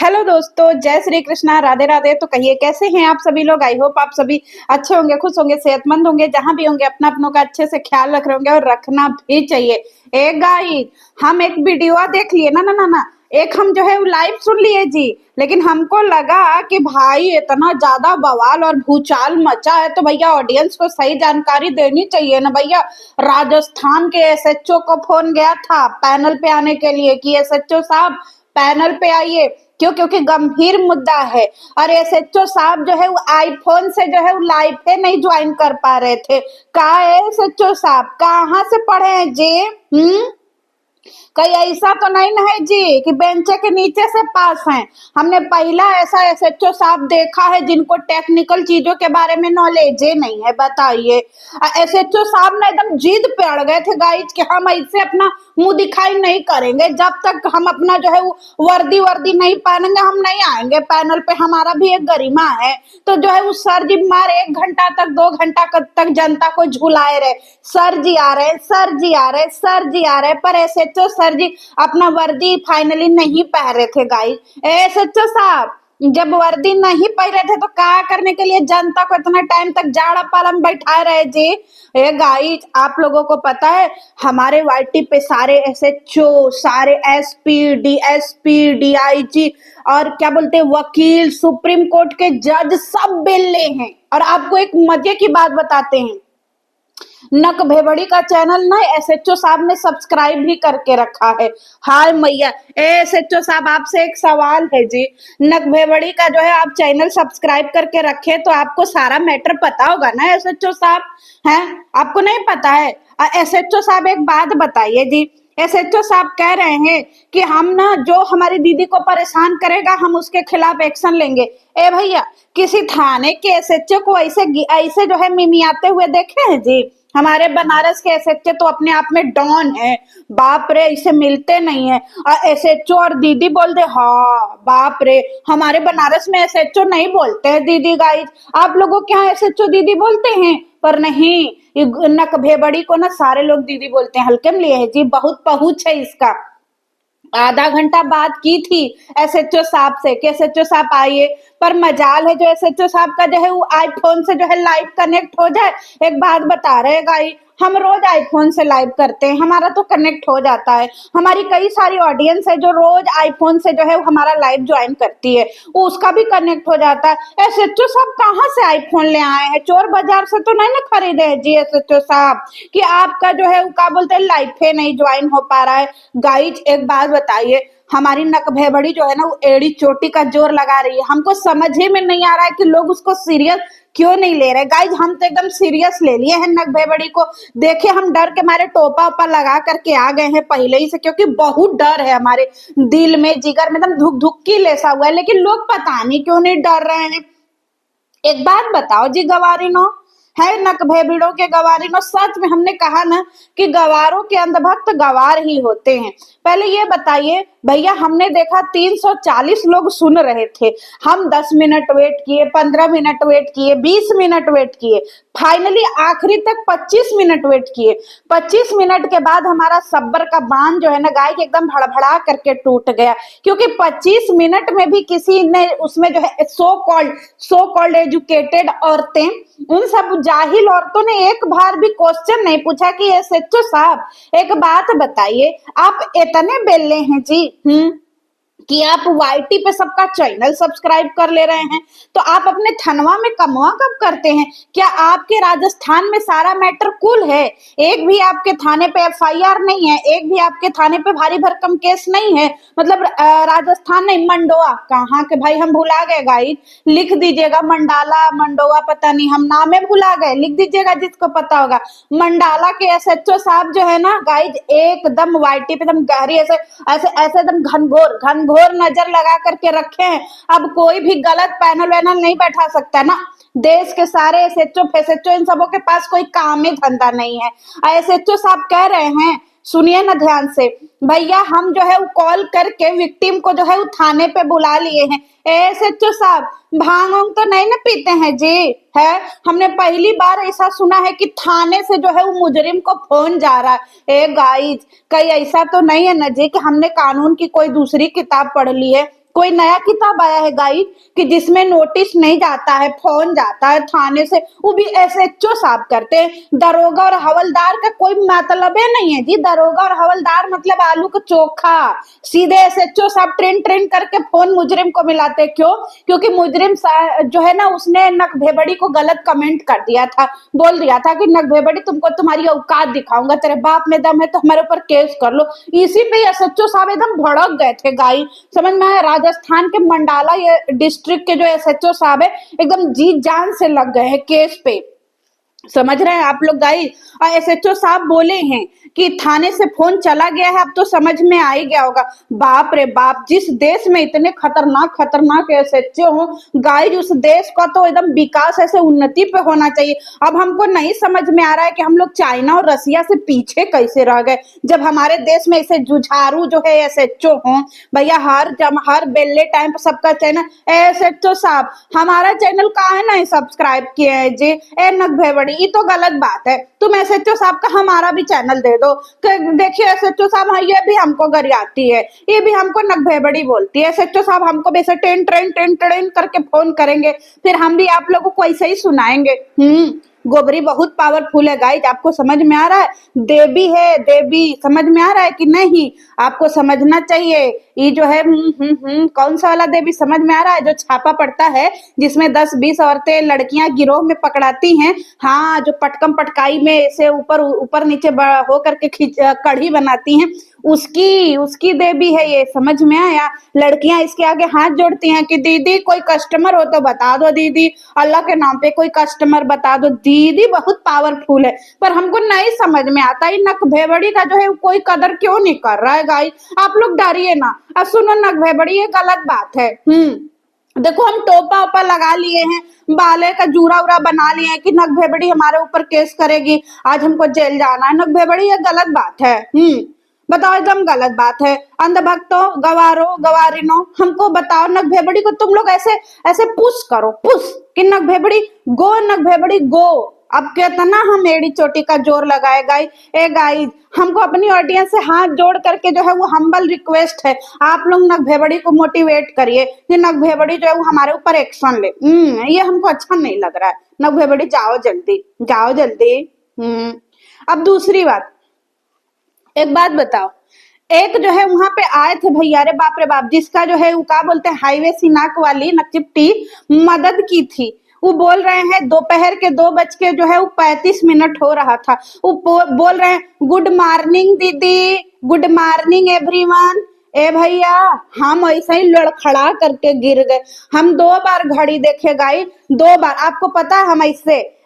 Hello दोस्तों, जय श्री कृष्णा, राधे राधे। तो कहिए कैसे हैं आप सभी लोग। आई होप आप सभी अच्छे होंगे, खुश होंगे, सेहतमंद होंगे। जहां भी होंगे अपना अपनों का अच्छे से ख्याल रख रहे होंगे और रखना भी चाहिए। एक गाइस, हम एक वीडियो देख लिए ना ना ना ना एक हम जो है वो लाइव सुन लिए जी। लेकिन हमको लगा कि भाई इतना ज्यादा बवाल और भूचाल मचा है तो भैया ऑडियंस को सही जानकारी देनी चाहिए ना भैया। राजस्थान के एसएचओ को फोन गया था पैनल पे आने के लिए कि एसएचओ साहब पैनल पे आइए। क्यों? क्योंकि गंभीर मुद्दा है। और एसएचओ साहब जो है वो आईफोन से जो है वो लाइव पे नहीं ज्वाइन कर पा रहे थे। कहा है एसएचओ साहब, कहाँ से पढ़े हैं जी? कहीं ऐसा तो नहीं ना है जी कि बेंच के नीचे से पास हैं। हमने पहला ऐसा एसएचओ साहब देखा है जिनको टेक्निकल चीजों के बारे में नॉलेज ही नहीं है। बताइए, एसएचओ साहब ने एकदम जिद पे अड़ गए थे गाइज कि हम ऐसे अपना मुंह दिखाई नहीं करेंगे, जब तक हम अपना जो है वो वर्दी वर्दी नहीं पहनेंगे हम नहीं आएंगे पैनल पे। हमारा भी एक गरिमा है। तो जो है वो सर जी मार 1 घंटा तक 2 घंटा तक जनता को झुलाए रहे। सर जी आ रहे, सर जी आ रहे, सर जी आ रहे, पर एसएचओ सर जी अपना वर्दी फाइनली नहीं पहन रहे थे गाइस। एसएचओ साहब जब वर्दी नहीं पहने थे तो क्या करने के लिए जनता को इतना टाइम तक जाड़ा पाला में बैठाए रहे जी? ए गाइस, आप लोगों को पता है हमारे वाईटी पे सारे एसएचओ, सारे एसपी, डीएसपी, डीआईजी और क्या बोलते हैं वकील, सुप्रीम कोर्ट के जज सब बिल्ले हैं। और आपको एक मजे की बात बताते हैं, नक भेबड़ी का चैनल ना एसएचओ साहब ने सब्सक्राइब भी करके रखा है। हाय मैया, एसएचओ साहब आपसे एक सवाल है जी। नक भेबड़ी का जो है आप चैनल सब्सक्राइब करके रखे तो आपको सारा मैटर पता होगा ना एसएचओ साहब? हैं, आपको नहीं पता है? एसएचओ साहब एक बात बताइए जी। एसएचओ साहब कह रहे हैं कि हम ना जो हमारी दीदी को परेशान करेगा हम उसके खिलाफ एक्शन लेंगे। ए भैया, किसी थाने के एसएचओ को ऐसे ऐसे जो है मिमियाते हुए देखे हैं जी? हमारे बनारस के एसएचओ तो अपने आप में डॉन है। बाप रे, इसे मिलते नहीं है। और एसएचओ और दीदी बोल दे, हाँ बाप रे, हमारे बनारस में एसएचओ नहीं बोलते हैं दीदी गाइज। आप लोगों के यहाँ एसएचओ दीदी बोलते हैं, पर नहीं, ये नक भेबड़ी को ना सारे लोग दीदी बोलते हैं। हल्के में लिए है जी, बहुत पहुंच है इसका। आधा घंटा बात की थी एसएचओ साहब से कि एसएचओ साहब आइए, पर मजाल है जो एसएचओ साहब का जो है वो आईफोन से जो है लाइव कनेक्ट हो जाए। एक बात बता रहे गाई, हम रोज आईफोन से लाइव करते हैं, हमारा तो कनेक्ट हो जाता है। हमारी कई सारी ऑडियंस है जो रोज आईफोन से जो है वो हमारा लाइव ज्वाइन करती है, वो उसका भी कनेक्ट हो जाता है। एसएचओ साहब कहाँ से आईफोन ले आए हैं? चोर बाजार से तो नहीं ना खरीदे हैं जी एसएचओ साहब कि आपका जो है वो क्या बोलते हैं लाइफ है नहीं ज्वाइन हो पा रहा है। गाइज एक बात बताइए, हमारी नक भेबड़ी जो है ना वो एड़ी चोटी का जोर लगा रही है। हमको समझ ही में नहीं आ रहा है कि लोग उसको सीरियस क्यों नहीं ले रहे। गाइज हम तो एकदम सीरियस ले लिए हैं नक भेबड़ी को। देखे हम डर के मारे टोपा ओपा लगा करके आ गए हैं पहले ही से, क्योंकि बहुत डर है हमारे दिल में, जिगर में एकदम धुक धुक की लेसा हुआ है। लेकिन लोग पता नहीं क्यों नहीं डर रहे हैं। एक बात बताओ जी गवारिनो, है नक भेबिड़ों के गवारिनो, सच में हमने कहा ना कि गवारों के अंधभक्त गवार ही होते हैं। पहले ये बताइए भैया, हमने देखा 340 लोग सुन रहे थे। हम 10 मिनट वेट किए, 15 मिनट वेट किए, 20 मिनट वेट किए, फाइनली आखिरी तक 25 मिनट वेट किए। 25 मिनट के बाद हमारा सब्र का बांध जो है ना गाय के एकदम भड़भड़ा करके टूट गया, क्योंकि 25 मिनट में भी किसी ने उसमें जो है सो कॉल्ड एजुकेटेड औरतें, उन सब जाहिल औरतों ने एक बार भी क्वेश्चन नहीं पूछा कि एसएचओ साहब एक बात बताइए, आप इतने बेले हैं जी कि आप वाईटी पे सबका चैनल सब्सक्राइब कर ले रहे हैं, तो आप अपने थनवा में कमवा कब करते हैं? क्या आपके राजस्थान में सारा मैटर कूल है? एक भी आपके थाने पे एफआईआर नहीं है, एक भी आपके थाने पे भारी भरकम केस नहीं है। मतलब राजस्थान नहीं, मंडोआ कहाँ के भाई, हम भुला गए गाइस। लिख दीजिएगा, मंडाला मंडोआ पता नहीं, हम नामे भुला गए, लिख दीजिएगा जिसको पता होगा। मंडाला के एसएचओ साहब जो है ना गाइज एकदम वाईटी पे एकदम गहरी ऐसे ऐसे ऐसे एकदम घनघोर नजर लगा करके रखे हैं। अब कोई भी गलत पैनल वैनल नहीं बैठा सकता ना। देश के सारे एसएचओ फेसएचओ इन सबों के पास कोई काम ही धंधा नहीं है। एसएचओ साहब कह रहे हैं, सुनिए ना ध्यान से भैया, हम जो है वो कॉल करके विक्टिम को जो है वो थाने पे बुला लिए हैं। एसएचओ साहब भांग वांग तो नहीं ना पीते हैं जी? है, हमने पहली बार ऐसा सुना है कि थाने से जो है वो मुजरिम को फोन जा रहा है। ए गाइज, कहीं ऐसा तो नहीं है ना जी कि हमने कानून की कोई दूसरी किताब पढ़ ली है? कोई नया किताब आया है गाइस कि जिसमें नोटिस नहीं जाता है, फोन जाता है थाने से, वो भी एसएचओ साहब करते हैं। दरोगा और हवलदार का कोई मतलब ही नहीं है जी। दरोगा और हवलदार मतलब आलू का चोखा। सीधे एसएचओ साहब ट्रेन ट्रेन करके फोन मुजरिम को मिलाते। क्यों? क्योंकि मुजरिम जो है ना, उसने नक भेबड़ी को गलत कमेंट कर दिया था, बोल दिया था कि नक भेबड़ी तुमको तुम्हारी औकात दिखाऊंगा, तेरे बाप में दम है तो हमारे ऊपर केस कर लो। इसी पे एसएचओ साहब एकदम भड़क गए थे गाई। समझ में आया? राजस्थान के मंडाला ये डिस्ट्रिक्ट के जो एसएचओ साहब है, एकदम जी जान से लग गए हैं केस पे। समझ रहे हैं आप लोग गाइस? और एसएचओ साहब बोले हैं कि थाने से फोन चला गया है, अब तो समझ में आ ही गया होगा। बाप रे बाप, जिस देश में इतने खतरनाक खतरनाक एसएचओ हो गाइस, उस देश का तो एकदम विकास ऐसे उन्नति पे होना चाहिए। अब हमको नहीं समझ में आ रहा है कि हम लोग चाइना और रसिया से पीछे कैसे रह गए, जब हमारे देश में ऐसे जुझारू जो है एसएचओ हो। भैया हर बेले टाइम पर सबका चैनल एसएचओ साहब हमारा चैनल काहे नहीं सब्सक्राइब किए हैं जी? ए नक भेबड़ी, ये तो गलत बात है। तुम एसएचओ साहब का हमारा भी चैनल दे दो। देखिए एसएचओ साहब, हाँ, ये भी हमको गरियाती है, ये भी हमको नक भेबड़ी बोलती है। एसएचओ साहब हमको भी ऐसे टेन ट्रेन टेन ट्रेन करके फोन करेंगे, फिर हम भी आप लोगों को ऐसे ही सुनाएंगे। गोबरी बहुत पावरफुल है गाइज, आपको समझ में आ रहा है? देवी है देवी, समझ में आ रहा है कि नहीं? आपको समझना चाहिए। ये जो है कौन सा वाला देवी समझ में आ रहा है? जो छापा पड़ता है जिसमें 10-20 औरतें लड़कियां गिरोह में पकड़ाती हैं, हाँ, जो पटकम पटकाई में से ऊपर ऊपर नीचे हो करके कढ़ी बनाती हैं, उसकी उसकी देवी है ये। समझ में आया? लड़कियां इसके आगे हाथ जोड़ती हैं कि दीदी कोई कस्टमर हो तो बता दो, दीदी अल्लाह के नाम पे कोई कस्टमर बता दो। दीदी बहुत पावरफुल है, पर हमको नहीं समझ में आता ये नक भेबड़ी का जो है कोई कदर क्यों नहीं कर रहा है गाइस। आप लोग डरिए ना। अब सुनो, नक भेबड़ी ये गलत बात है। देखो हम टोपा ओपा लगा लिए हैं, बाले का जूरा उरा बना लिए हैं कि नक भेबड़ी हमारे ऊपर केस करेगी, आज हमको जेल जाना है। नक भेबड़ी ये गलत बात है। बताओ, एकदम गलत बात है। अंधभक्तों, गवारो गवारिनो, हमको बताओ, नक भेबड़ी को तुम लोग ऐसे ऐसे पुश करो, पुश कि नक भेबड़ी गो, नक भेबड़ी गो। अब कितना हम एड़ी चोटी का जोर लगाए गाइस। ए गाइस, हमको अपनी ऑडियंस से हाथ जोड़ करके जो है वो हम्बल रिक्वेस्ट है, आप लोग नक भेबड़ी को मोटिवेट करिए कि नक भेबड़ी जो है वो हमारे ऊपर एक्शन ले। ये हमको अच्छा नहीं लग रहा है। नक भेबड़ी जाओ जल्दी, जाओ जल्दी। अब दूसरी बात, एक बात बताओ, एक जो है वहां पे आए थे भैया, रे बाप रे बाप, जिसका जो है वो क्या बोलते हैं हाईवे सिनाक वाली नकचिप्टी मदद की थी। वो बोल रहे हैं दोपहर के 2 बज के जो है वो 35 मिनट हो रहा था, वो बोल रहे हैं गुड मॉर्निंग दीदी, गुड मॉर्निंग एवरीवन। ए भैया, हम ऐसे ही लड़खड़ा करके गिर गए। हम 2 बार घड़ी देखे गाई, 2 बार। आपको पता है हम ऐसे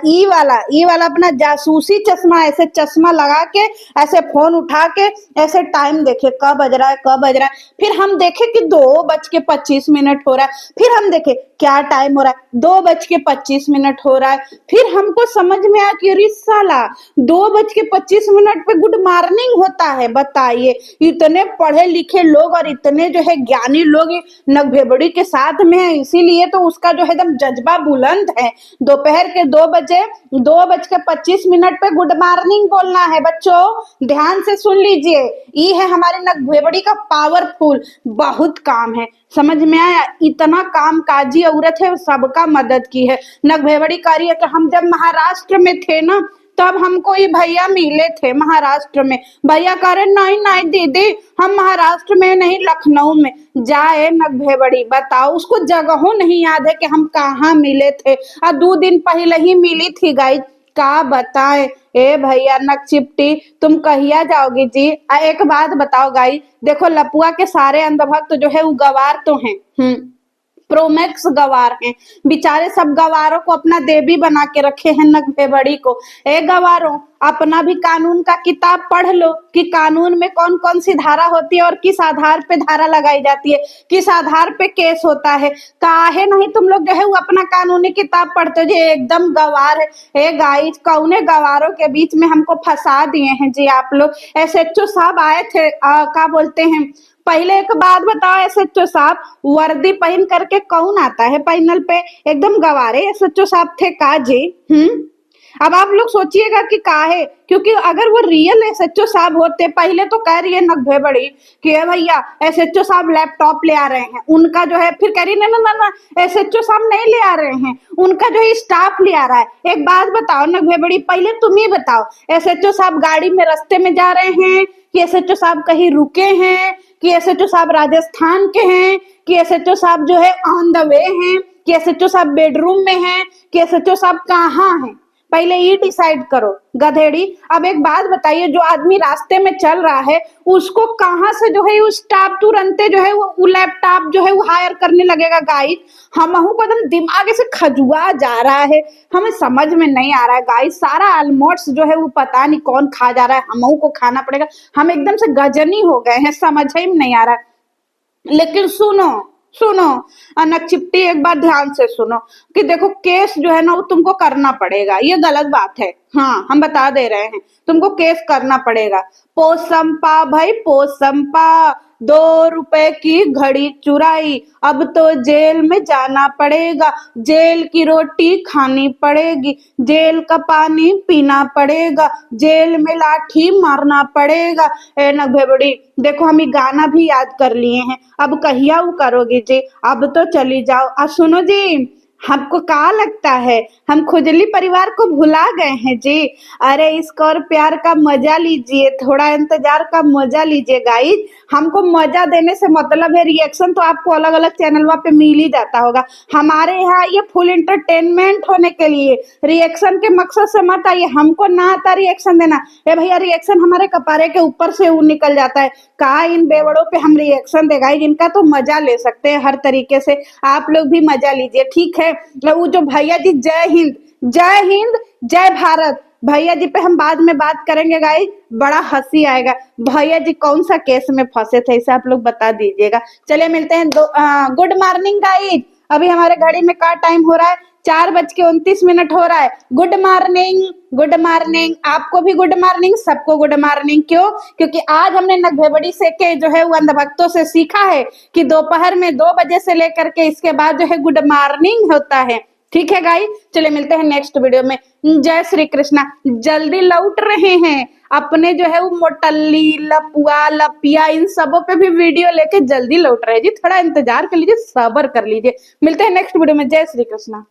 ई वाला अपना जासूसी चश्मा, ऐसे चश्मा लगा के ऐसे फोन उठा के ऐसे टाइम देखे कब बज रहा है, कब बज रहा है। फिर हम देखे कि 2:25 हो रहा है। फिर हम देखे क्या टाइम हो रहा है, 2:25 हो रहा है। फिर हमको समझ में आया कि अरे साला 2:25 पे गुड मॉर्निंग होता है। बताइए, इतने पढ़े लिखे लोग और इतने जो है ज्ञानी लोग नक भेबड़ी के साथ में है, इसीलिए तो उसका जो है एकदम जज्बा बुलंद है। दोपहर के 2:25 पे गुड मॉर्निंग बोलना है। बच्चों ध्यान से सुन लीजिए, ये है हमारे नक भेबड़ी का पावरफुल। बहुत काम है, समझ में आया? इतना काम काजी औरत है, सबका मदद की है। नक भेबड़ी करी है। तो हम जब महाराष्ट्र में थे ना, तब हमको ये भैया मिले थे महाराष्ट्र में। भैया कह रहे नहीं नहीं दीदी, हम महाराष्ट्र में नहीं लखनऊ में। जाए नक भेबड़ी, बताओ उसको जगहों नहीं याद है कि हम कहाँ मिले थे। 2 दिन पहले ही मिली थी गाइस, का बताए। ए भैया नक चिपटी, तुम कहिया जाओगी जी? एक बात बताओ गाइस, देखो लपुआ के सारे अंधभक्त जो है वो गवार तो हैं, प्रोमैक्स गवार हैं। बेचारे सब गवारों को अपना देवी बना के रखे हैं नक भेबड़ी को। ए गवारों, अपना भी कानून का किताब पढ़ लो कि कानून में कौन कौन सी धारा होती है और किस आधार पे धारा लगाई जाती है, किस आधार पे केस होता है। काहे नहीं तुम लोग जो है वो अपना कानूनी किताब पढ़ते हो जी? एकदम गवार है। ए गाइस, कौने गवारों के बीच में हमको फंसा दिए हैं जी आप लोग। एसएचओ साहब आए थे, क्या बोलते हैं, पहले एक बात बताओ एसएचओ साहब, वर्दी पहन करके कौन आता है पैनल पे? एकदम गवारे एसएचओ साहब थे का जी? अब आप लोग सोचिएगा कि काहे, क्योंकि अगर वो रियल एसएचओ साहब होते, पहले तो कह रही है नगभे बड़ी कि "ए भैया एसएचओ साहब लैपटॉप ले आ रहे हैं उनका जो है", फिर कह रही ना ना ना ना एसएचओ साहब नहीं ले आ रहे हैं, उनका जो है स्टाफ ले आ रहा है। एक बात बताओ नगभे बड़ी, पहले तुम ही बताओ, एसएचओ साहब गाड़ी में रास्ते में जा रहे हैं कि एसएचओ साहब कहीं रुके हैं, कि एसएचओ साहब राजस्थान के हैं, कि एसएचओ साहब जो है ऑन द वे हैं, कि एसएचओ साहब बेडरूम में हैं, कि एसएचओ साहब कहाँ हैं? पहले ये डिसाइड करो गधेड़ी। अब एक बात बताइए, जो आदमी रास्ते में चल रहा है उसको कहाँ से जो है वो स्टाफ तुरंते जो है वो लैपटॉप जो है वो हायर करने लगेगा गाइस? हमहू को एकदम दिमाग से खजुआ जा रहा है, हमें समझ में नहीं आ रहा है गाइस। सारा ऑलमोस्ट जो है वो पता नहीं कौन खा जा रहा है, हमहू को खाना पड़ेगा। हम एकदम से गजनी हो गए हैं, समझ ही में नहीं आ रहा है। लेकिन सुनो सुनो नकचिप्टी, एक बार ध्यान से सुनो कि देखो केस जो है ना वो तुमको करना पड़ेगा, ये गलत बात है। हाँ हम बता दे रहे हैं, तुमको केस करना पड़ेगा। पोसंपा भाई पोसंपा, 2 रुपए की घड़ी चुराई, अब तो जेल में जाना पड़ेगा, जेल की रोटी खानी पड़ेगी, जेल का पानी पीना पड़ेगा, जेल में लाठी मारना पड़ेगा। ए नगभे बड़ी, देखो हम ये गाना भी याद कर लिए हैं, अब कहिया वो करोगे जी? अब तो चली जाओ। सुनो जी, हमको का लगता है हम खुजली परिवार को भुला गए हैं जी? अरे इसका और प्यार का मजा लीजिए, थोड़ा इंतजार का मजा लीजिए गाइस। हमको मजा देने से मतलब है, रिएक्शन तो आपको अलग अलग चैनल पे मिल ही जाता होगा, हमारे यहाँ ये फुल इंटरटेनमेंट होने के लिए, रिएक्शन के मकसद से मत आइए। हमको ना आता रिएक्शन देना, ए भैया रिएक्शन हमारे कपारे के ऊपर से वो निकल जाता है। कहा इन बेवड़ों पे हम रिएक्शन देगा, इनका तो मजा ले सकते हैं हर तरीके से, आप लोग भी मजा लीजिए ठीक है। वो जो भैया जी, जय हिंद जय हिंद जय भारत, भैया जी पे हम बाद में बात करेंगे गाइस, बड़ा हंसी आएगा। भैया जी कौन सा केस में फंसे थे इसे आप लोग बता दीजिएगा। चलिए मिलते हैं गुड मॉर्निंग गाइस, अभी हमारे घड़ी में का टाइम हो रहा है, 4:29 हो रहा है। गुड मॉर्निंग गुड मॉर्निंग, आपको भी गुड मॉर्निंग, सबको गुड मॉर्निंग। क्यों? क्योंकि आज हमने नगभेबड़ी से के जो है वो अंधभक्तों से सीखा है कि दोपहर में 2 बजे से लेकर के इसके बाद जो है गुड मॉर्निंग होता है। ठीक है गाइस, चलिए मिलते हैं नेक्स्ट वीडियो में। जय श्री कृष्णा। जल्दी लौट रहे हैं, अपने जो है वो मोटल्ली लपुआ लपिया इन सबों पे भी वीडियो लेके जल्दी लौट रहे हैं जी, थोड़ा इंतजार कर लीजिए, सब्र कर लीजिए। मिलते हैं नेक्स्ट वीडियो में। जय श्री कृष्णा।